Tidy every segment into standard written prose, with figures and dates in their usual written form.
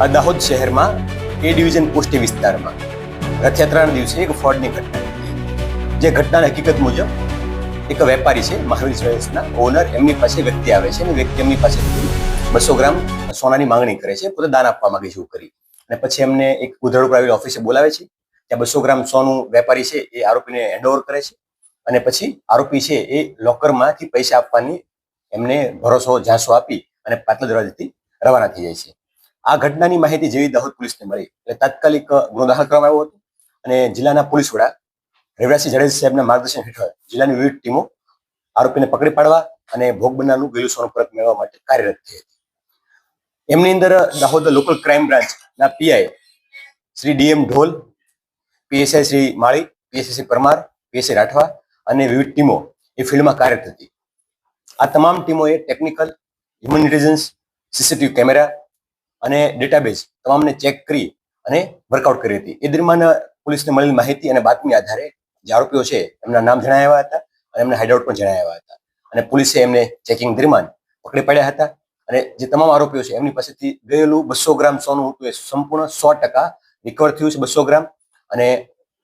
આ દાહોદ શહેરમાં એ division post વિસ્તારમાં રથયાત્રાના દિવસે એક ફ્રોડની ઘટના હતી. જે ઘટનાની હકીકત મુજબ એક વેપારી છે, મહાવીર જ્વેલર્સના ઓનર, એમની પાસે વ્યક્તિ આવે છે અને વ્યક્તિ એમની પાસેથી 200 ગ્રામ સોનાની માંગણી કરે છે, પોતે દાન આપવા માંગે છે એવું કરી. અને પછી એમને એક ઉધરડ ઉપર આવેલી ઓફિસે બોલાવે છે. ત્યાં 200 ગ્રામ સોનું વેપારી છે એ આરોપીને હેન્ડઓવર કરે છે અને પછી આરોપી છે એ લોકરમાંથી પૈસા આપવાની એમને ભરોસો ઝાંસો આપી અને પાછલા દરવાજેથી રવાના થઈ જાય છે. આ ઘટનાની માહિતી જેવી દાહોદ પોલીસને મળી એટલે તાત્કાલિક ગુનો દાખલ કરવામાં આવ્યો હતો અને જિલ્લાના પોલીસ વડા રવિરાજસિંહ જાડેજા સાહેબના માર્ગદર્શન હેઠળ જિલ્લાની વિવિધ ટીમો આરોપીને પકડી પાડવા અને ભોગ બનનારનું ગયેલું સોનું પરત મેળવવા માટે કાર્યરત થઈ હતી. એમની અંદર દાહોદ લોકલ ક્રાઇમ બ્રાન્ચના પીઆઈ શ્રી ડીએમ ઢોલ, પીએસઆઈ શ્રી માળી, પીએસઆઈ શ્રી પરમાર, પીએસઆઈ રાઠવા અને વિવિધ ટીમો એ ફિલ્ડમાં કાર્યરત હતી. આ તમામ ટીમોએ technical, human intelligence, CCTV camera અને ડેટાબેઝ તમામને ચેક કરી અને વર્કઆઉટ કરી હતી. એ દરમિયાન પોલીસને મળેલી માહિતી અને બાતમી આધારે જે આરોપીઓ છે એમના નામ જણાવ્યા હતા અને એમના હાઇડઆઉટ પણ જણાવ્યા હતા અને પોલીસે એમને ચેકિંગ દરમિયાન પકડી પાડ્યા હતા. અને જે તમામ આરોપીઓ છે એમની પાસેથી ગયેલું 200 ગ્રામ સોનું હતું એ સંપૂર્ણ 100% રિકવર થયું છે, 200 ગ્રામ. અને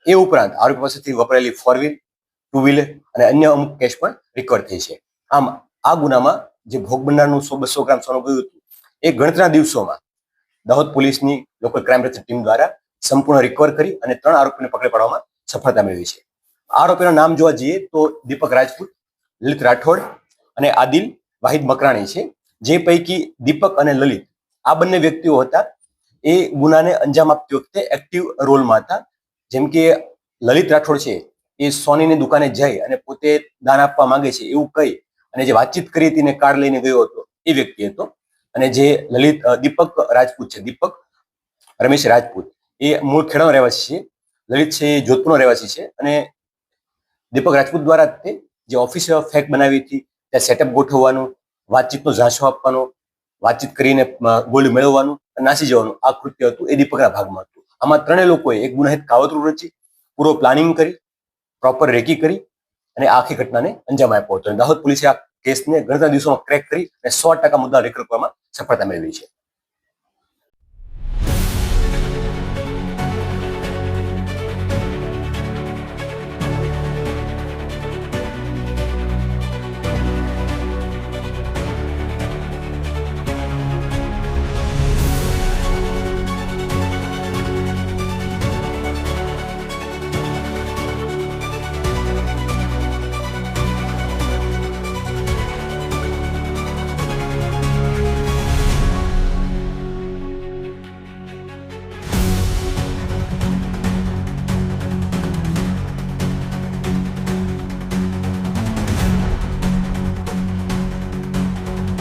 એ ઉપરાંત આરોપી પાસેથી વપરાયેલી 4 વ્હીલ, 2 વ્હીલર અને અન્ય અમુક કેશ પણ રિકવર થઈ છે. આમ આ ગુનામાં જે ભોગ બનનારનું 200 ગ્રામ સોનું ગયું હતું એ ગણતરીના દિવસોમાં દાહોદ પોલીસની લોકલ ક્રાઇમ બ્રાન્ચ ટીમ દ્વારા સંપૂર્ણ રિકવર કરી અને 3 આરોપીને પકડી પાડવામાં સફળતા મેળવી છે. આ આરોપીના નામ જોવા જઈએ તો દીપક રાજપૂત, લલિત રાઠોડ અને આદિલ વાહિદ મકરાણી છે. જે પૈકી દીપક અને લલિત આ બંને વ્યક્તિઓ હતા એ ગુનાને અંજામ આપતી વખતે એક્ટિવ રોલમાં હતા. જેમ કે લલિત રાઠોડ છે એ સોનીની દુકાને જઈ અને પોતે દાન આપવા માંગે છે એવું કહી અને જે વાતચીત કરી હતી ને કાર લઈને ગયો હતો એ વ્યક્તિ હતો. અને જે દીપક રાજપૂત છે, દીપક રમેશ રાજપૂત, એ મૂળ ખેડાનો રહેવાસી છે. લલિત છે એ જોધપુરનો રહેવાસી છે અને દીપક રાજપૂત દ્વારા તે જે ઓફિસ ફેક બનાવી હતી ત્યાં સેટઅપ ગોઠવવાનું, વાતચીતનો ઝાંસો આપવાનો, વાતચીત કરીને ગોલ્ડ મેળવવાનું, નાસી જવાનું આ કૃત્ય હતું એ દીપકના ભાગમાં હતું. આમાં 3 લોકોએ એક ગુનાહિત કાવતરું રચી, પૂરો પ્લાનિંગ કરી, પ્રોપર રેકી કરી અને આખી ઘટનાને અંજામ આપ્યો હતો. દાહોદ પોલીસે આ કેસને ગણતરીના દિવસોમાં ક્રેક કરી અને 100% મુદ્દા રિકવર કરવામાં સફળતા મેળવી છે.